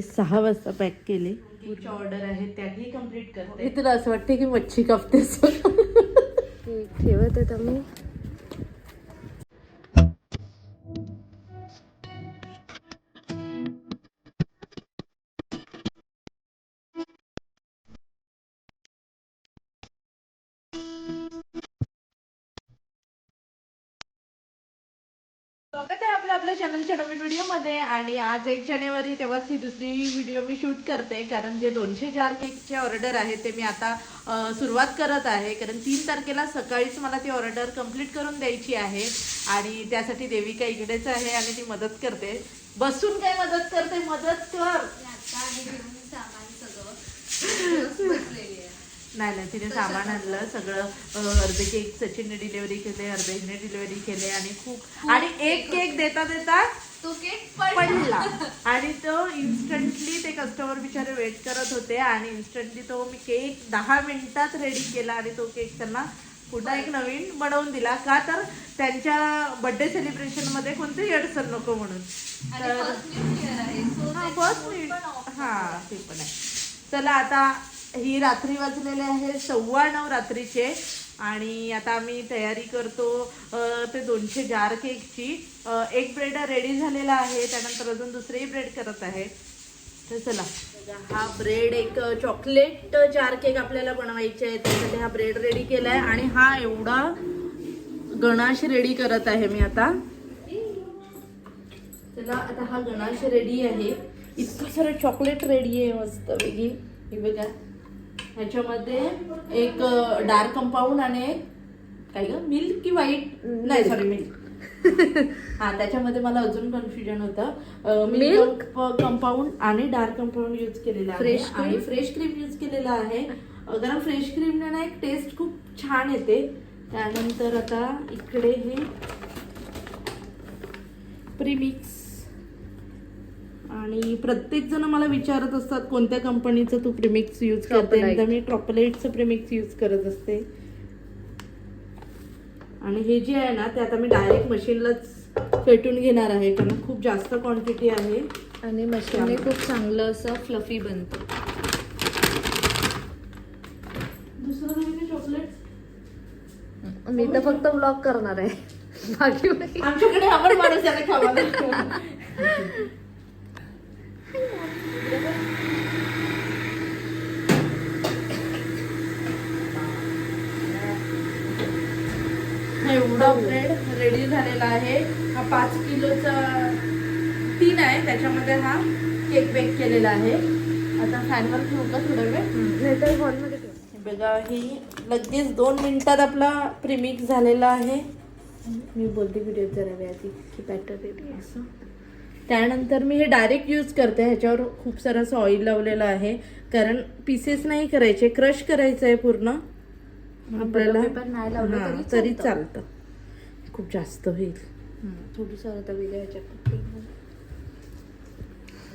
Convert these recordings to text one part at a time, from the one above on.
6 वाजता पॅक केले. केकची ऑर्डर आहे त्याही कम्प्लीट करते. मी तुला असं वाटते की मच्छी कापतेस. केक ठेवत आहेत आम्ही. स्वागत आहे आपल्या चॅनलच्या नवीन व्हिडिओमध्ये. आणि आज 1 जानेवारी तेव्हाच ही दुसरी व्हिडिओ मी शूट करते, कारण जे 204 केकचे ऑर्डर आहे ते मी आता सुरुवात करत आहे. कारण 3 तारखेला सकाळीच मला ती ऑर्डर कंप्लीट करून द्यायची आहे आणि त्यासाठी देविका इकडेच आहे आणि ती मदत करते. बसून काय मदत करते, मदत कर. नाही तिने सामान आणलं सगळं. अर्धे केक सचिनने डिलिव्हरी केले, अर्धे हिने डिलिव्हरी केले आणि एक केक देता देता तो केक पडला आणि तो इन्स्टंटली ते कस्टमर बिचारे वेट करत होते आणि इन्स्टंटली तो मी केक 10 मिनिटात रेडी केला आणि तो केक त्यांना पुन्हा एक नवीन बनवून दिला. का तर त्यांच्या बर्थडे सेलिब्रेशन मध्ये कोणतेही अडचण नको म्हणून. तर फर्स्ट ते पण आहे. चला आता ही रात्री वाजलेले आहे 9:15 रात्रीचे आणि आता आम्ही तयारी करतो ते 200 जार केकची. एक ब्रेड रेडी झालेला आहे, त्यानंतर अजून दुसरेही ब्रेड करत आहे. तर चला, हा ब्रेड एक चॉकलेट जार केक आपल्याला बनवायचे आहे, त्यासाठी हा ब्रेड रेडी केलाय आणि हा एवढा गणाश रेडी करत आहे मी आता. चला आता हा गणाश रेडी आहे. इतकं सारं चॉकलेट रेडी आहे मस्त वेगळी. हे बघा, ह्याच्यामध्ये एक डार्क कंपाऊंड आणि एक काय ग मिल्क की व्हाईट, नाही सॉरी मिल्क. हा, त्याच्यामध्ये मला अजून कन्फ्युजन होतं. मिल्क कंपाऊंड आणि डार्क कंपाऊंड यूज केलेला आहे आणि फ्रेश क्रीम यूज केलेला आहे. कारण फ्रेश क्रीमने ना एक टेस्ट खूप छान येते. त्यानंतर आता इकडे हे प्रीमिक्स आणि प्रत्येक जण मला विचारत असतात कोणत्या कंपनीचं तू प्रीमिक्स यूज करते, तर मी ट्रॉपलेटचं प्रीमिक्स यूज करत असते. आणि हे जे आहे ना ते आता मी डायरेक्ट मशीनलाच फेटून घेणार आहे, कारण खूप जास्त क्वांटिटी आहे आणि मशीनने खूप चांगलं असं फ्लफी बनतं. दुसरं काही चॉकलेट मी तर फक्त ब्लॉग करणार आहे, बाकी आमच्याकडे आवड माणूस त्याला खावायला. एवढा ब्रेड रेडी झालेला आहे. हा 5 किलोचा 3 आहे, त्याच्यामध्ये हा केक बेक केलेला आहे. आता फॅनवर ठेवू का थोडा वेळ, नाहीतर हॉलमध्ये ठेव. बघा ही लगेच 2 मिनिटात आपला प्रीमिक्स झालेला आहे. मी बोलते व्हिडिओ जरा वेळाची की बॅटर रेडी असं. त्यानंतर मी हे डायरेक्ट यूज करते. ह्याच्यावर खूप सारं असं ऑइल लावलेलं आहे, कारण पीसेस नाही करायचे, क्रश करायचं आहे पूर्ण आपल्याला. नाही लावलं तरी चालतं, खूप जास्त होईल. थोडीसं आता वेगळ्या ह्याच्यात.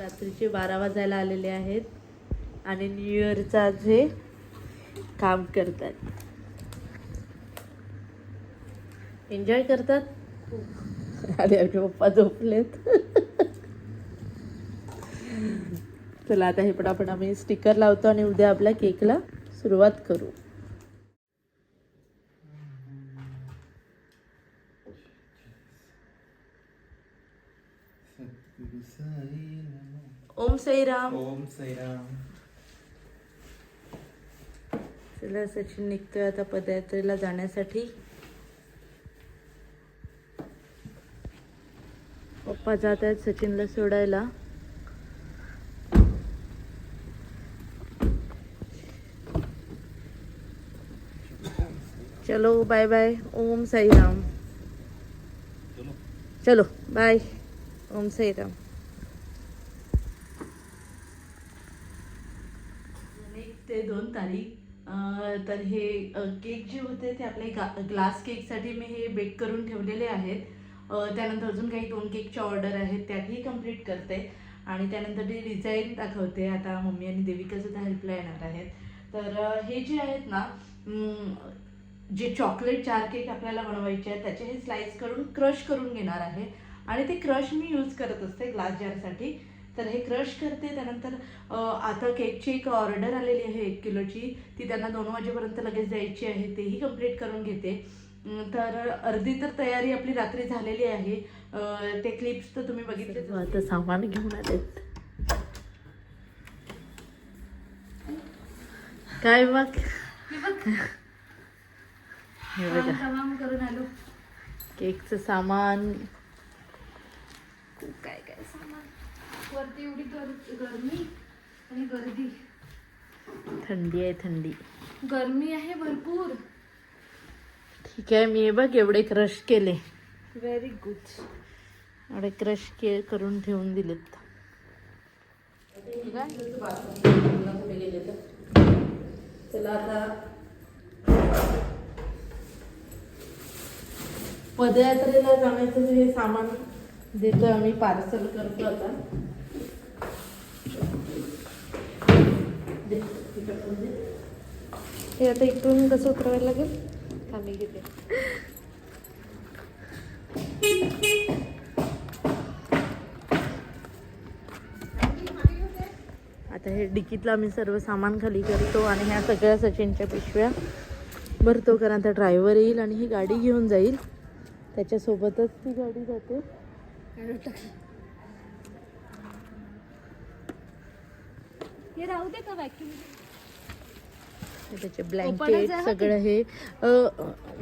रात्रीचे 12 वाजायला आलेले आहेत आणि न्यू इयरचं आज हे काम करतात, एन्जॉय करतात. आणि आमचे पप्पा झोपलेत. चला आता हे पण आम्ही स्टिकर लावतो आणि उद्या आपल्या केकला सुरुवात करू. ओम साईराम. ओम साईराम. चला सचिन निघतोय आता पदयात्रेला जाण्यासाठी. पप्पा जात आहेत सचिनला सोडायला. चलो बाय बाय. ओम साईराम. चलो बाय. ओम साईराम. 1 ते 2 तारीख. तर हे केक जे होते ते आपल्या ग्लास केकसाठी मी हे बेक करून ठेवलेले आहेत. त्यानंतर अजून काही 2 केकच्या ऑर्डर आहेत त्याही कंप्लीट करते आणि त्यानंतर ते डिझाईन दाखवते. आता मम्मी आणि देविका सुद्धा हेल्पला येणार आहेत. तर हे जे आहेत ना, जे चॉकलेट जार केक आपल्याला बनवायचे आहेत त्याचे हे स्लाइस करून क्रश करून घेणार आहे आणि ते क्रश मी यूज करत असते ग्लास जारसाठी. तर हे क्रश करते. त्यानंतर आता केकची एक ऑर्डर आलेली आहे 1 किलोची, ती त्यांना 2 वाजेपर्यंत लगेच द्यायची आहे, तेही कंप्लीट करून घेते. तर अर्धी तर तयारी आपली रात्री झालेली आहे. ते क्लिप्स तर तुम्ही बघितले. आता सामान घेऊन आलेत. काय बघ, हे बघा तमाम करून आलो. केकचं सामान. काय काय सामान. वरती एवढी गरमी आणि गर्दी. थंडी आहे, थंडी. गरमी आहे भरपूर. ठीक आहे, मी हे बघ एवढे क्रश केले. Very good. एवढे क्रश करून ठेवून दिलेत. चला आता पदयात्रेला जाण्याचं हे सामान देतो आम्ही, पार्सल करतो आता. हे आता इकडून कसं उतरवायला लागेल? आम्ही घेते. आता हे डिकीतला आम्ही सर्व सामान खाली करतो आणि ह्या सगळ्या सचिनच्या पिशव्या भरतो, कारण आता ड्रायव्हर येईल आणि ही गाडी घेऊन जाईल, त्याच्यासोबतच ती गाडी जाते. हे राहू दे का व्हॅक्यूम? त्याचे ब्लँकेट सगळं हे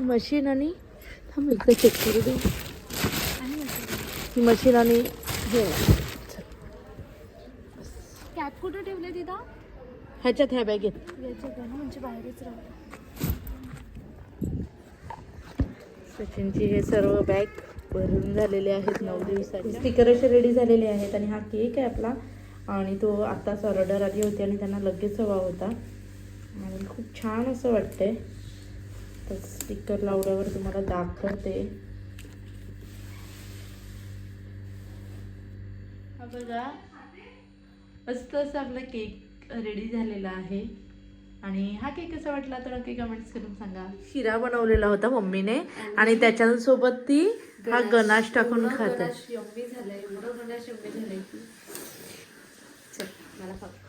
मशीन आणि थांब एकदा चेक करू दे. ही मशीन आणि हे कॅप कुठे ठेवले तिथं? ह्याच्यात ह्या बॅगेत. याच्यात आहे ना, म्हणजे बाहेरच राहते. सचिनची हे सर्व बॅग भरून झालेले आहेत 9 दिवसाचे. स्टिकर असे रेडी झालेले आहेत आणि हा केक आहे आपला, आणि तो आत्ताच ऑर्डर आली होती आणि त्यांना लगेच हवा होता आणि खूप छान असं वाटतंय. तर स्टिकर लावल्यावर तुम्हाला दाखवते. हा बघा, मस्त असं आपला केक रेडी झालेला आहे. आणि हा केक कसा वाटला तर नक्की कमेंट्स करून सांगा. शिरा बनवलेला होता मम्मीने आणि त्याच्यासोबत ती हा गणाश टाकून खाते.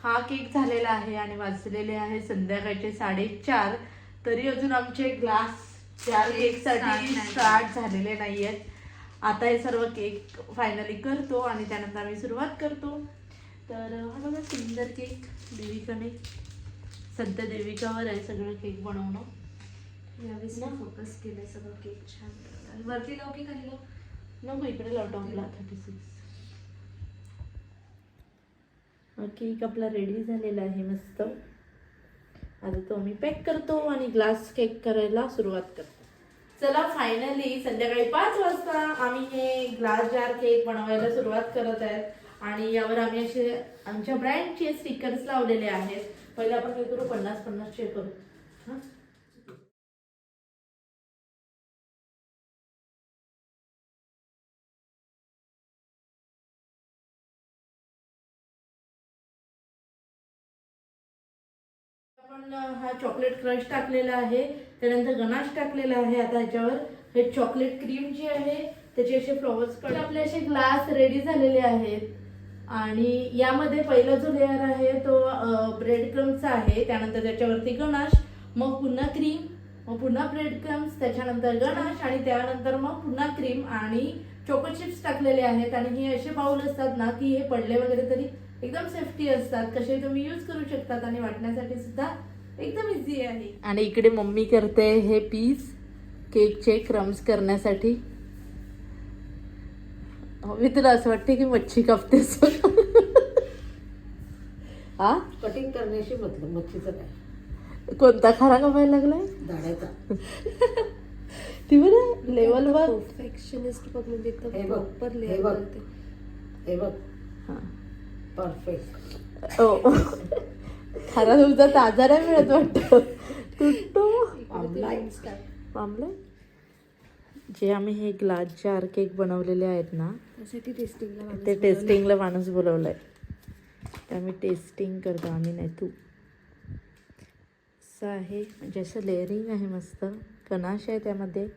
हा केक झालेला आहे आणि वाजलेले आहे संध्याकाळचे 4:30. तरी अजून आमचे ग्लास 4 केकसाठी स्टार्ट झालेले नाही आहेत. आता हे सर्व केक फायनली करतो आणि त्यानंतर आम्ही सुरुवात करतो. तर हा बघा सुंदर केक देविकाने, सध्या देविकावर आहे सगळं केक बनवणं. यावेळेस फोकस केलंय सगळं केक छान. आणि वरती लाव की खाली लाव? नको, इकडे लावतो आपला 36. केक आपला रेडी झालेला आहे मस्त. आता तो आम्ही पॅक करतो आणि ग्लास केक करायला सुरुवात करतो. चला फायनली संध्याकाळी 5 वाजता आम्ही हे ग्लास जार केक बनवायला सुरुवात करत आहेत आणि यावर आम्ही असे आमच्या ब्रँडचे स्टिकर्स लावलेले आहेत. पहिले आपण काय करू, 50-50 करू. हां, आपण हा चॉकलेट क्रश टाकलेला आहे, त्यानंतर गणाश टाकलेला आहे. आता ह्याच्यावर हे चॉकलेट क्रीम जी आहे त्याचे असे फ्लॉवर्स कडे आपले असे ग्लास रेडी झालेले आहेत. आणि यामध्ये पहिला जो लेअर आहे तो ब्रेड क्रम्सचा आहे, त्यानंतर त्याच्यावरती गणाश, मग पुन्हा क्रीम, मग पुन्हा ब्रेड क्रम्स, त्याच्यानंतर गणाश आणि त्यानंतर मग पुन्हा क्रीम आणि चोको चिप्स टाकलेले आहेत. आणि हे असे बाउल असतात ना की हे पडले वगैरे तरी एकदम सेफ्टी असतात, कसे तुम्ही यूज करू शकतात आणि वाटण्यासाठी सुद्धा एकदम इझी आहे. आणि इकडे मम्मी करते हे पीस केकचे क्रम्स करण्यासाठी. मी तुला असं वाटते की मच्छी कापतेस. हा, कटिंग करण्याशी मतलब मच्छीचं काय, कोणता खारा कापायला लागलाय? दाण्याचा. ती बरं लेवल वर परफेक्शनिस्ट बघ, म्हणजे एकदम हे बघ, प्रॉपर हे लेअर बघ. करते. हे बघ, हा. परफेक्ट. ओ, खारा तुमचा ताजा नाही मिळत वाटतं. तुटतो पामले. जे आम्ही हे ग्लास जार केक बनवलेले आहेत ना, त्यासाठी टेस्टिंगला ते टेस्टिंगला माणूस बोलवलाय, ते आम्ही टेस्टिंग करतो, आम्ही नाही तू. असं आहे, म्हणजे असं लेअरिंग आहे मस्त. गणाश आहे त्यामध्ये.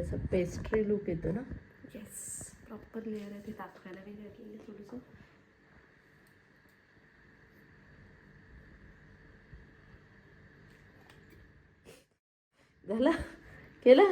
म्हणजे असं पेस्ट्री लुक येतो ना. येस, प्रॉपर लेअर आहे ते दाखवायला मी घेतलेलं थोडंसं. झाला केला.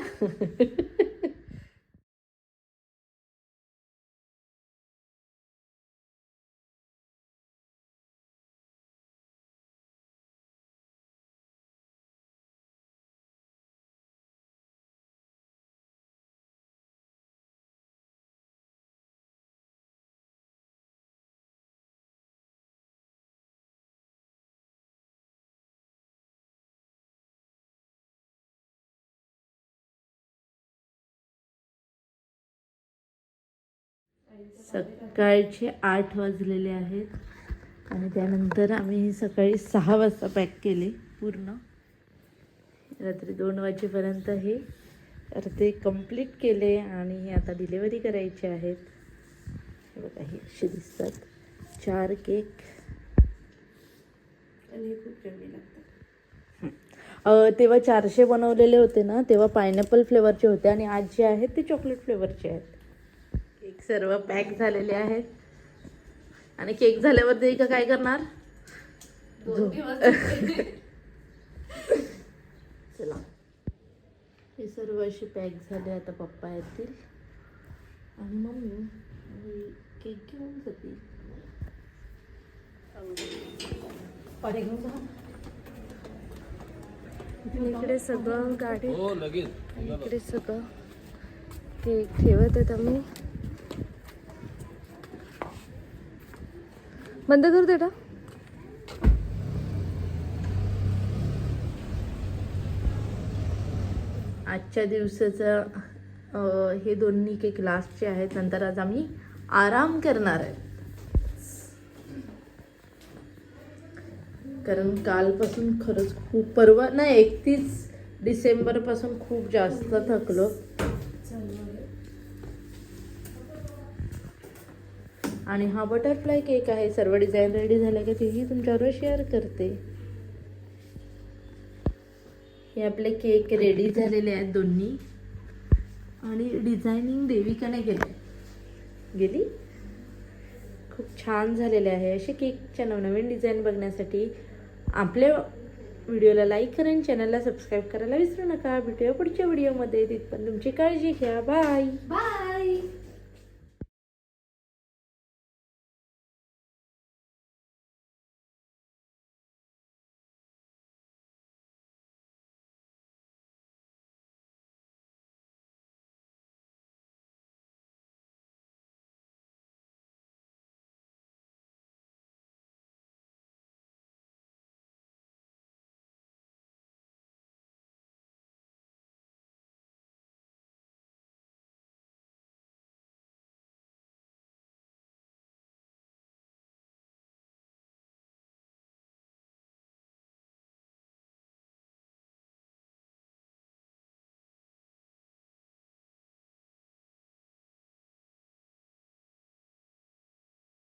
सकाळचे 8 वाजलेले आहेत आणि त्यानंतर आम्ही हे सकाळी 6 वाजता पॅक केले पूर्ण. रात्री 2 वाजेपर्यंत हे अर्धे कंप्लीट केले आणि हे आता डिलेवरी करायचे आहेत. हे बघा, हे असे दिसतात 4 केक. आणि हे खूप यम्मी लागतं. तेव्हा 400 बनवलेले होते ना, तेव्हा पायनॅपल फ्लेवरचे होते आणि आज जे आहेत ते चॉकलेट फ्लेवरचे आहेत. केक सर्व पॅक झालेले आहेत आणि केक झाल्यावर ते काय करणार? 2 दिवस चला, हे सर्व असे पॅक झाले. आता पप्पा येतील आणि मम्मी केक घेऊन जातील. इकडे सगळं गाडी, इकडे सगळं केक ठेवत आहेत आम्ही. बंद करू बेटा. आजच्या दिवसाचं हे दोन्ही केक लास्टचे आहेत. नंतर आज आम्ही आराम करणार आहे, कारण कालपासून खरंच खूप, परवा नाही 31 डिसेंबरपासून खूप जास्त थकलो. आणि हा बटरफ्लाय केक आहे. सर्व डिझाईन रेडी झाले का तेही तुमच्याबरोबर शेअर करते. हे आपले केक रेडी झालेले आहेत दोन्ही आणि डिझायनिंग देविकाने गेली. खूप छान झालेले आहे. असे केकच्या नवनवीन डिझाईन बघण्यासाठी आपल्या व्हिडिओला लाईक करा आणि चॅनलला सबस्क्राईब करायला विसरू नका. भेटूया पुढच्या व्हिडिओमध्ये. तिथपर्यंत तुमची काळजी घ्या. बाय.